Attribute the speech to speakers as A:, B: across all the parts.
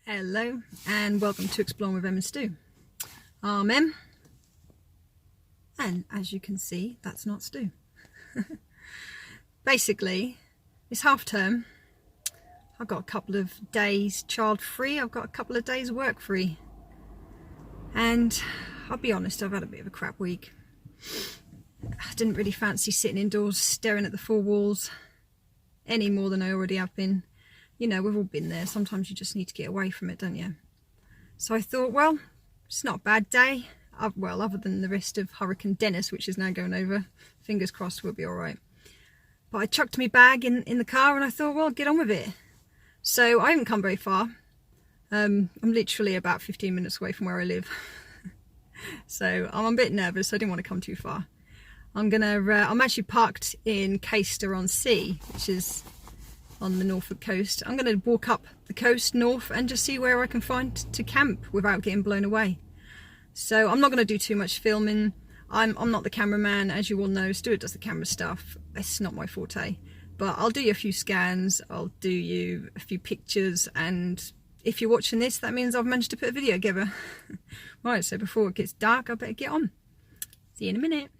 A: Hello and welcome to Exploring with Em and Stu. I'm Em, and as you can see, that's not Stu. Basically, it's half term. I've got a couple of days child free, I've got a couple of days work free. And I'll be honest, I've had a bit of a crap week. I didn't really fancy sitting indoors staring at the four walls any more than I already have been. You know, we've all been there. Sometimes you just need to get away from it, don't you? So I thought, well, it's not a bad day. Well, other than the rest of Hurricane Dennis, which is now going over. Fingers crossed we'll be all right. But I chucked my bag in the car and I thought, well, get on with it. So I haven't come very far. I'm literally about 15 minutes away from where I live. So I'm a bit nervous. I didn't want to come too far. I'm actually parked in Caister-on-sea, which is on the Norfolk coast. I'm going to walk up the coast north and just see where I can find to camp without getting blown away. So I'm not going to do too much filming. I'm not the cameraman, as you all know. Stuart does the camera stuff. It's not my forte. But I'll do you a few scans, I'll do you a few pictures, and if you're watching this, that means I've managed to put a video together. Right, so before it gets dark, I better get on. See you in a minute.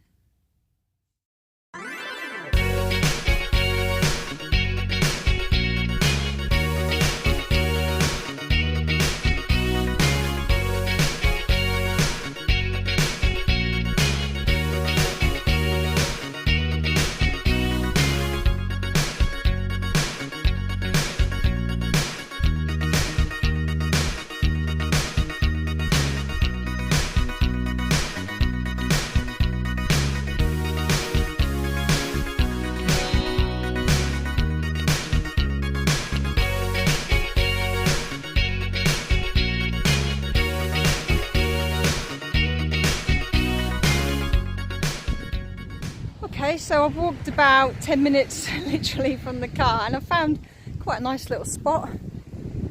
A: Okay, so I've walked about 10 minutes literally from the car and I've found quite a nice little spot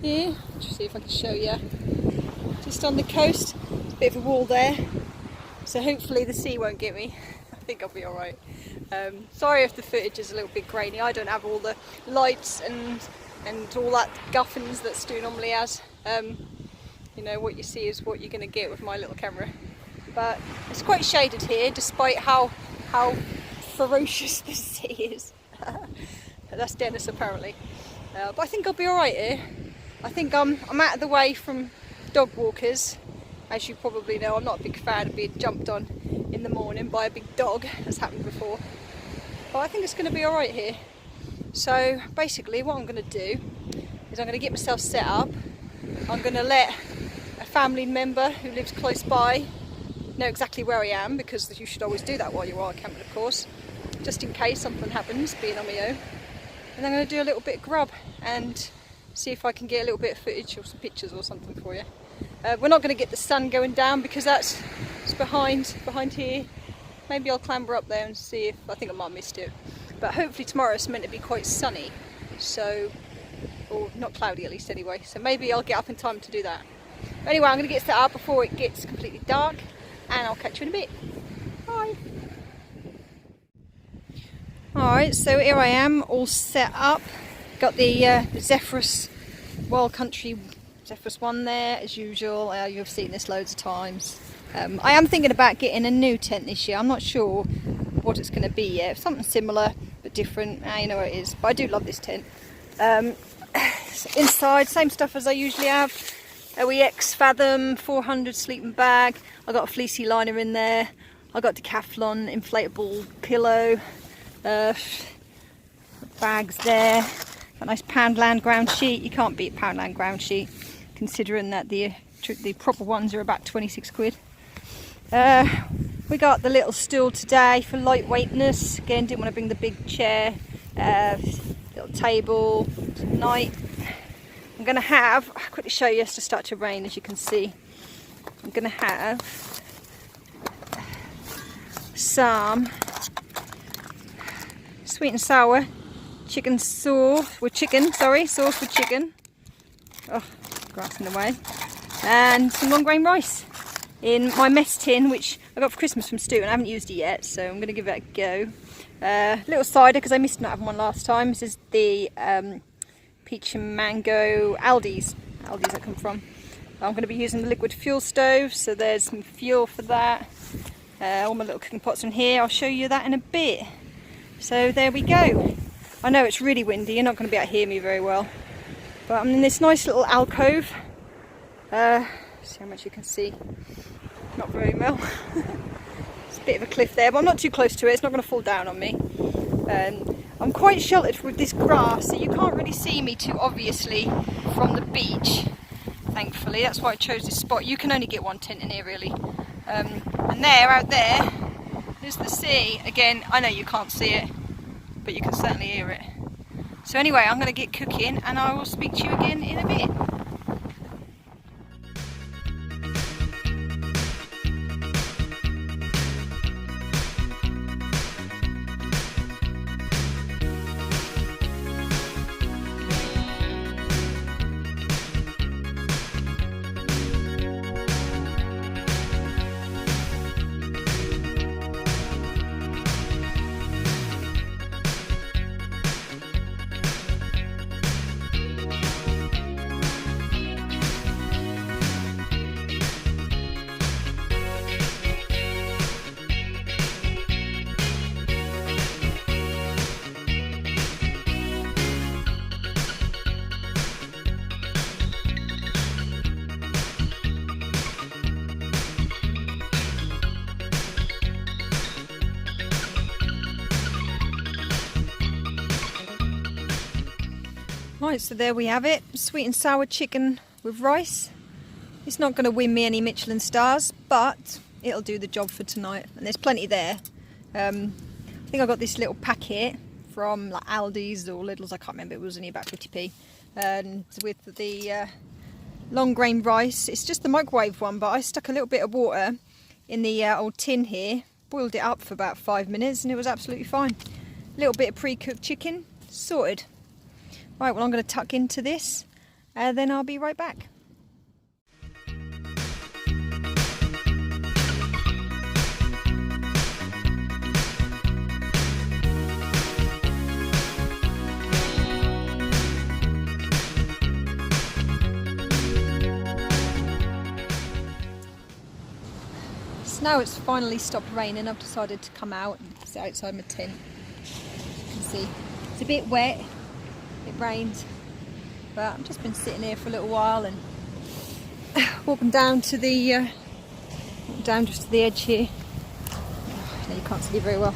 A: here. Let's see if I can show you. Just on the coast, there's a bit of a wall there, so hopefully the sea won't get me. I think I'll be alright. Sorry if the footage is a little bit grainy. I don't have all the lights and all that guffins that Stu normally has. You know, what you see is what you're going to get with my little camera. But it's quite shaded here, despite how ferocious the sea is. That's Dennis apparently. But I think I'll be alright here. I think I'm out of the way from dog walkers. As you probably know, I'm not a big fan of being jumped on in the morning by a big dog. That's happened before. But I think it's going to be alright here. So basically what I'm going to do is I'm going to get myself set up. I'm going to let a family member who lives close by know exactly where I am, because you should always do that while you are camping, of course, just in case something happens being on my own. And I'm going to do a little bit of grub and see if I can get a little bit of footage or some pictures or something for you. We're not going to get the sun going down because that's behind here. Maybe I'll clamber up there and see if, I think I might have missed it. But hopefully tomorrow it's meant to be quite sunny, so, or not cloudy at least anyway, so maybe I'll get up in time to do that. Anyway, I'm going to get set up before it gets completely dark, and I'll catch you in a bit. Bye. Alright, so here I am, all set up. Got the Zephyros Wild Country Zephyros one there, as usual. You've seen this loads of times. I am thinking about getting a new tent this year. I'm not sure what it's going to be yet. Something similar, but different. You know what it is. But I do love this tent. Inside, same stuff as I usually have. OEX Fathom 400 sleeping bag. I got a fleecy liner in there. I got Decathlon inflatable pillow. Bags there. Got a nice Poundland ground sheet. You can't beat Poundland ground sheet, considering that the proper ones are about 26 quid. We got the little stool today for lightweightness. Again, didn't want to bring the big chair. Little table tonight. I'm going to have, I'll quickly show you, it's to start to rain, as you can see. I'm going to have some sweet and sour chicken sauce with chicken, sauce with chicken. Oh, grass in the way. And some long grain rice in my mess tin, which I got for Christmas from Stu and I haven't used it yet, so I'm going to give it a go. Little cider, because I missed not having one last time. This is the peach and mango Aldi's Aldi's I come from. I'm going to be using the liquid fuel stove, so there's some fuel for that. All my little cooking pots in here, I'll show you that in a bit. So there we go. I know it's really windy, you're not going to be able to hear me very well. But I'm in this nice little alcove. See how much you can see. Not very well. It's a bit of a cliff there, but I'm not too close to it, it's not going to fall down on me. I'm quite sheltered with this grass, so you can't really see me too obviously from the beach, thankfully. That's why I chose this spot. You can only get one tent in here, really. And there, out there, is the sea. Again, I know you can't see it, but you can certainly hear it. So anyway, I'm going to get cooking, and I will speak to you again in a bit. Right, so there we have it, sweet and sour chicken with rice. It's not going to win me any Michelin stars, but it'll do the job for tonight, and there's plenty there. I think I got this little packet from like Aldi's or Lidl's, I can't remember, it was only about 50p. And with the long grain rice, it's just the microwave one, but I stuck a little bit of water in the old tin here, boiled it up for about 5 minutes, and it was absolutely fine. A little bit of pre-cooked chicken, sorted. Right, well I'm going to tuck into this, and then I'll be right back. So now it's finally stopped raining, I've decided to come out and sit outside my tent. As you can see, it's a bit wet. It rained, but I've just been sitting here for a little while and walking down to the just to the edge here. Oh, no, you can't see very well.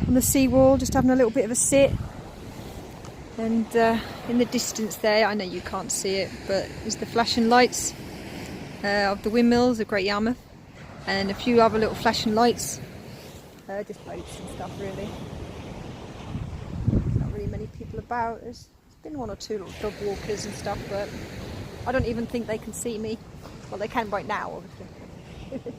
A: On the seawall, just having a little bit of a sit. And in the distance there, I know you can't see it, but there's the flashing lights of the windmills of Great Yarmouth, and a few other little flashing lights, just boats and stuff really. Many people about. There's been one or two little dog walkers and stuff, but I don't even think they can see me. Well, they can right now, obviously.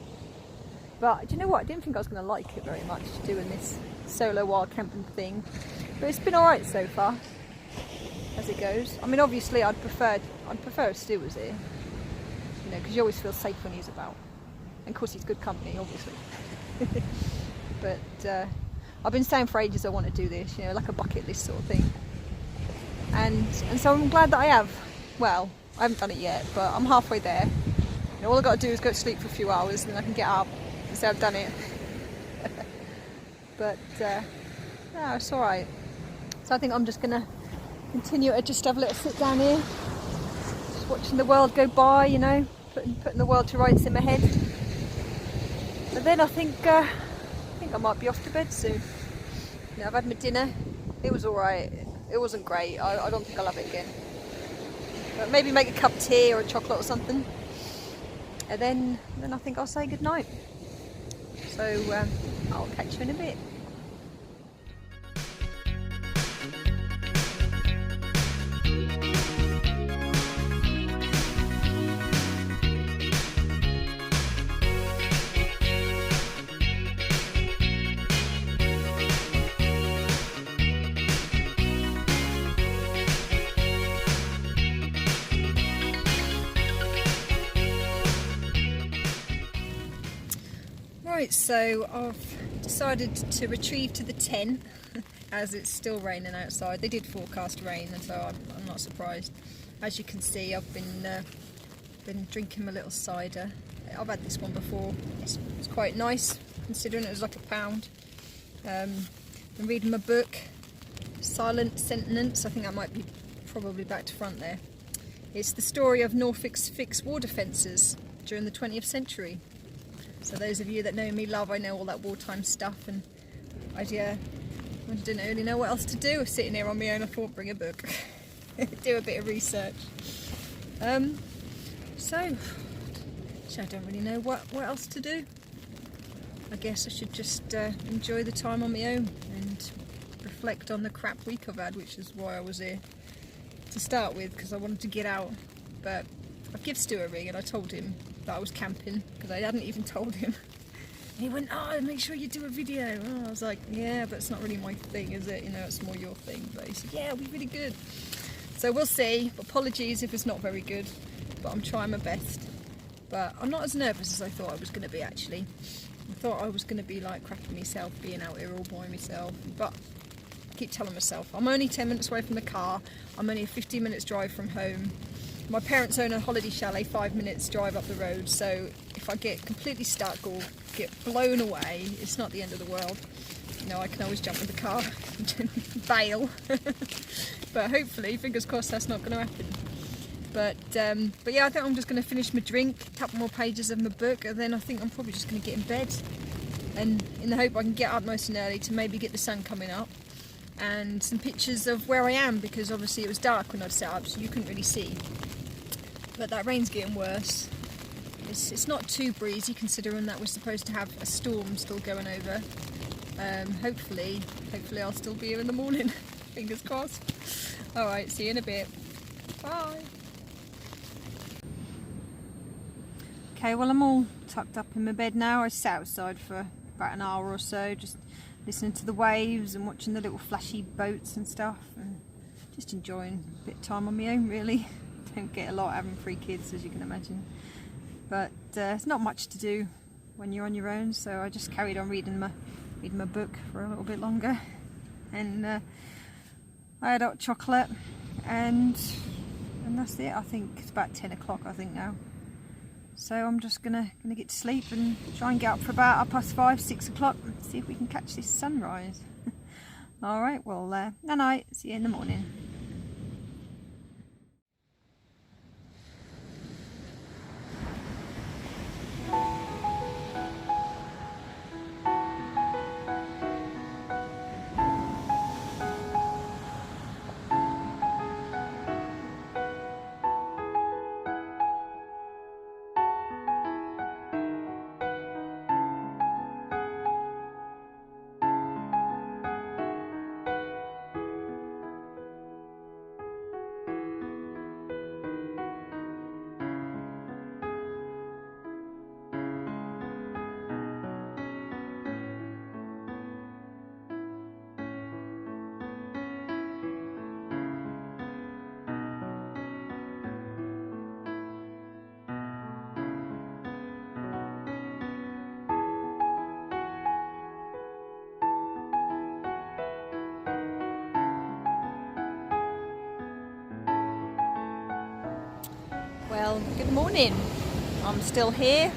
A: But do you know what? I didn't think I was going to like it very much, doing this solo wild camping thing. But it's been alright so far, as it goes. I mean, obviously, I'd prefer if Stu was here, you know, because you always feel safe when he's about. And of course, he's good company, obviously. But I've been saying for ages I want to do this, you know, like a bucket list sort of thing. And so I'm glad that I have. Well, I haven't done it yet, but I'm halfway there. You know, all I've got to do is go to sleep for a few hours, and then I can get up and say I've done it. But no, it's alright. So I think I'm just going to continue to just have a little sit down here, just watching the world go by, you know, putting the world to rights in my head. And then I think I might be off to bed soon. You know, I've had my dinner. It was alright. It wasn't great. I don't think I'll have it again. But maybe make a cup of tea or a chocolate or something. And then I think I'll say goodnight. So I'll catch you in a bit. Right, so I've decided to retreat to the tent as it's still raining outside. They did forecast rain, and so I'm not surprised. as you can see, I've been drinking my little cider. I've had this one before. It's quite nice considering it was like £1. I'm reading my book, Silent Sentence. I think that might be probably back to front there. It's the story of Norfolk's fixed war defences during the 20th century. So those of you that know me I know all that wartime stuff, and I didn't really know what else to do. Sitting here on my own, I thought bring a book, do a bit of research. So I don't really know what else to do. I guess I should just enjoy the time on my own and reflect on the crap week I've had, which is why I was here to start with, because I wanted to get out. But I've given Stu a ring and I told him that I was camping, because I hadn't even told him. And he went, oh, make sure you do a video. Oh, I was like, yeah, but it's not really my thing, is it? You know, it's more your thing. But he said, yeah, it'll be really good. So we'll see. Apologies if it's not very good, but I'm trying my best. But I'm not as nervous as I thought I was going to be, actually. I thought I was going to be like crapping myself, being out here all by myself. But I keep telling myself, I'm only 10 minutes away from the car. I'm only a 15 minutes drive from home. My parents own a holiday chalet 5 minutes drive up the road, so if I get completely stuck or get blown away, it's not the end of the world. You know, I can always jump in the car and bail. But hopefully, fingers crossed, that's not going to happen. But yeah, I think I'm just going to finish my drink, a couple more pages of my book, and then I think I'm probably just going to get in bed. And in the hope I can get up nice and early to maybe get the sun coming up. And some pictures of where I am, because obviously it was dark when I'd set up, so you couldn't really see. But that rain's getting worse. It's not too breezy considering that we're supposed to have a storm still going over. Hopefully I'll still be here in the morning. Fingers crossed. Alright, see you in a bit. Bye. Okay, well I'm all tucked up in my bed now. I sat outside for about an hour or so, just listening to the waves and watching the little flashy boats and stuff, and just enjoying a bit of time on my own, really. Don't get a lot having 3 kids, as you can imagine, but it's not much to do when you're on your own, so I just carried on reading my book for a little bit longer, and I had hot chocolate, and that's it. I think it's about 10 o'clock I think now, so I'm just gonna get to sleep and try and get up for about 5:30, 6 o'clock and see if we can catch this sunrise. Alright, well night, see you in the morning. Well, good morning. I'm still here,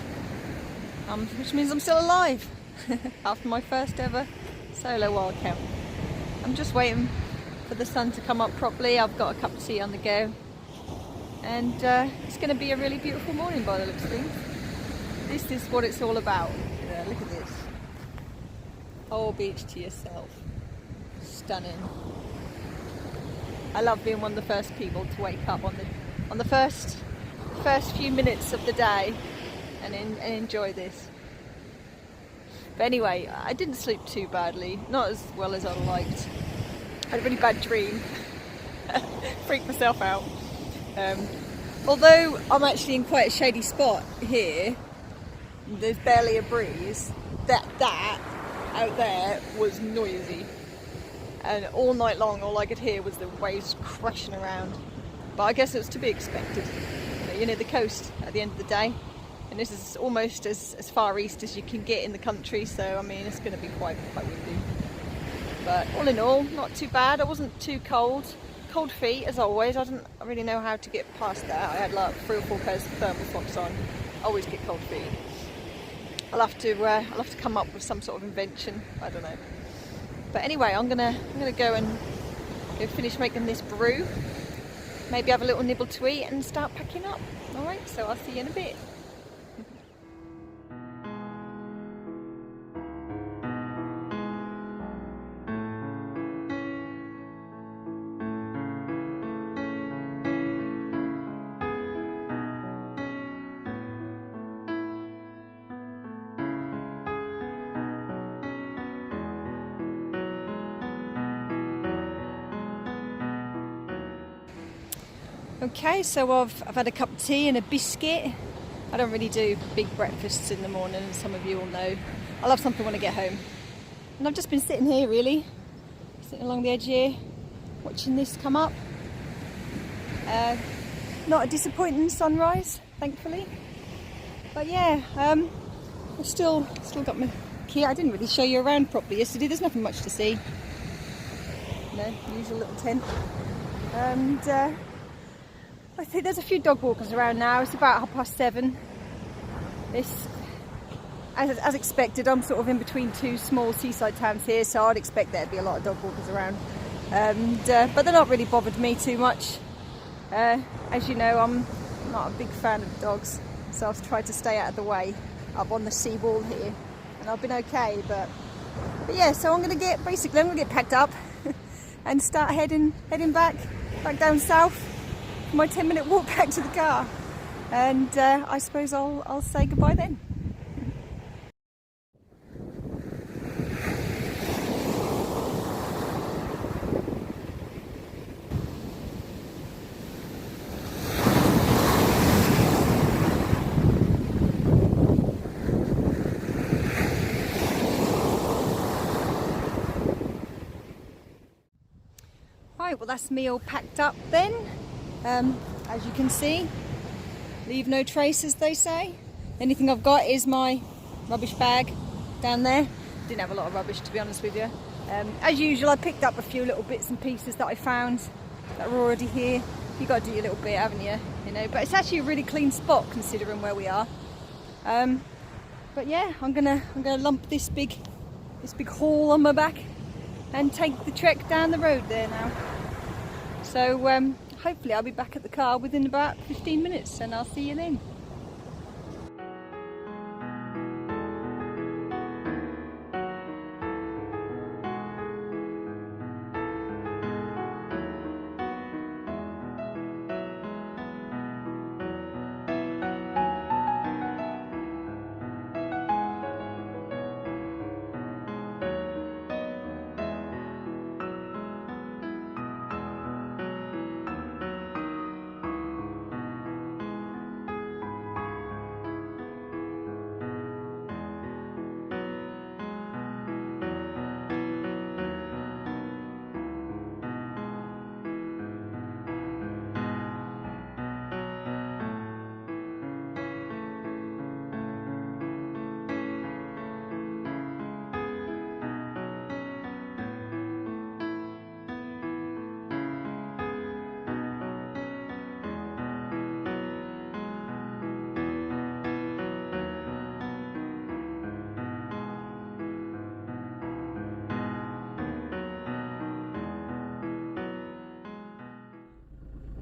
A: which means I'm still alive after my first ever solo wild camp. I'm just waiting for the sun to come up properly. I've got a cup of tea on the go, and it's going to be a really beautiful morning by the looks of things. This is what it's all about. Look at this. Whole beach to yourself. Stunning. I love being one of the first people to wake up on the first few minutes of the day and enjoy this. But anyway, I didn't sleep too badly, not as well as I liked. I had a really bad dream. Freaked myself out. Although I'm actually in quite a shady spot here, there's barely a breeze. That out there was noisy, and all night long all I could hear was the waves crashing around. But I guess it was to be expected. You know, the coast at the end of the day, and this is almost as far east as you can get in the country, so I mean it's going to be quite windy. But all in all, not too bad. I wasn't too cold cold feet as always. I don't really know how to get past that. I had like 3 or 4 pairs of thermal socks on. I always get cold feet. I'll have to come up with some sort of invention. I don't know. But anyway, I'm gonna go and finish making this brew. Maybe have a little nibble to eat and start packing up. All right. So I'll see you in a bit. Okay, so I've had a cup of tea and a biscuit. I don't really do big breakfasts in the morning, as some of you all know. I'll have something when I get home. And I've just been sitting here really, sitting along the edge here, watching this come up. Not a disappointing sunrise, thankfully. But yeah, I've still got my key. I didn't really show you around properly yesterday. There's nothing much to see. No, usual little tent. And I think there's a few dog walkers around now. It's about 7:30. This, as expected, I'm sort of in between 2 small seaside towns here, so I'd expect there'd be a lot of dog walkers around. But they're not really bothered me too much. As you know, I'm not a big fan of dogs, so I've tried to stay out of the way up on the seawall here, and I've been okay. But yeah, so I'm gonna get packed up and start heading back down south. My 10-minute walk back to the car, and I suppose I'll say goodbye then. Right, well that's me all packed up then. As you can see, leave no trace, as they say. Anything I've got is my rubbish bag down there. Didn't have a lot of rubbish, to be honest with you. As usual, I picked up a few little bits and pieces that I found that were already here. You've got to do your little bit, haven't you? You know, but it's actually a really clean spot considering where we are. But yeah, I'm gonna lump this big haul on my back and take the trek down the road there now. So hopefully I'll be back at the car within about 15 minutes, and I'll see you then.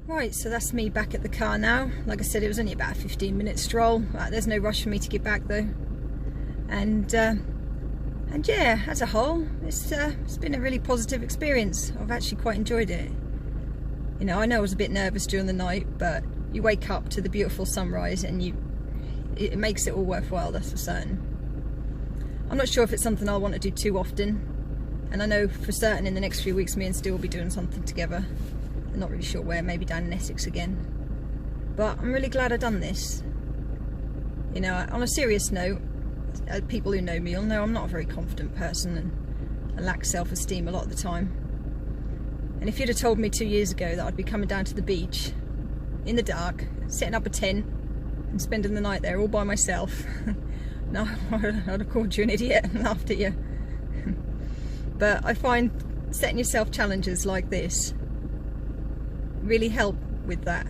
A: Right, so that's me back at the car now. Like I said, it was only about a 15-minute stroll. There's no rush for me to get back though. And yeah, as a whole, it's been a really positive experience. I've actually quite enjoyed it. You know, I know I was a bit nervous during the night, but you wake up to the beautiful sunrise and it makes it all worthwhile, that's for certain. I'm not sure if it's something I'll want to do too often, and I know for certain in the next few weeks me and Stu will be doing something together. I'm not really sure where, maybe down in Essex again. But I'm really glad I've done this. You know, on a serious note, people who know me will know I'm not a very confident person, and I lack self-esteem a lot of the time. And if you'd have told me 2 years ago that I'd be coming down to the beach in the dark, setting up a tent and spending the night there all by myself, no, I'd have called you an idiot and laughed at you. But I find setting yourself challenges like this really help with that.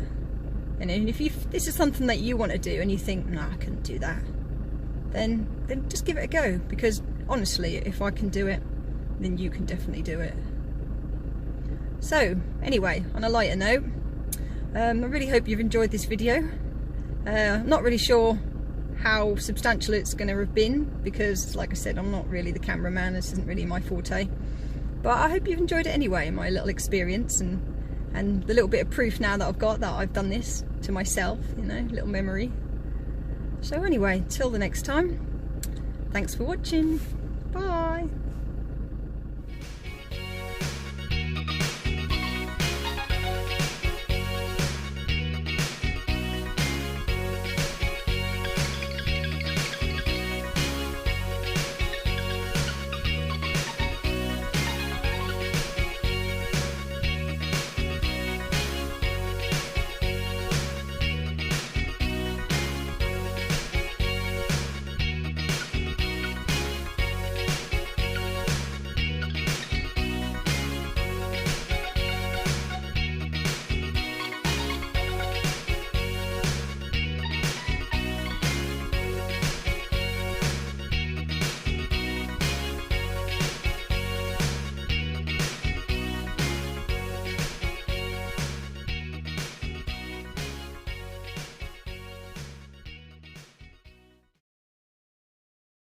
A: And if this is something that you want to do and you think, no, I couldn't do that, then just give it a go, because honestly, if I can do it, then you can definitely do it. So anyway, on a lighter note, I really hope you've enjoyed this video. I'm not really sure how substantial it's going to have been, because like I said, I'm not really the cameraman, this isn't really my forte, but I hope you've enjoyed it anyway, my little experience and the little bit of proof now that I've got that I've done this to myself, you know, little memory. So anyway, till the next time, thanks for watching, bye.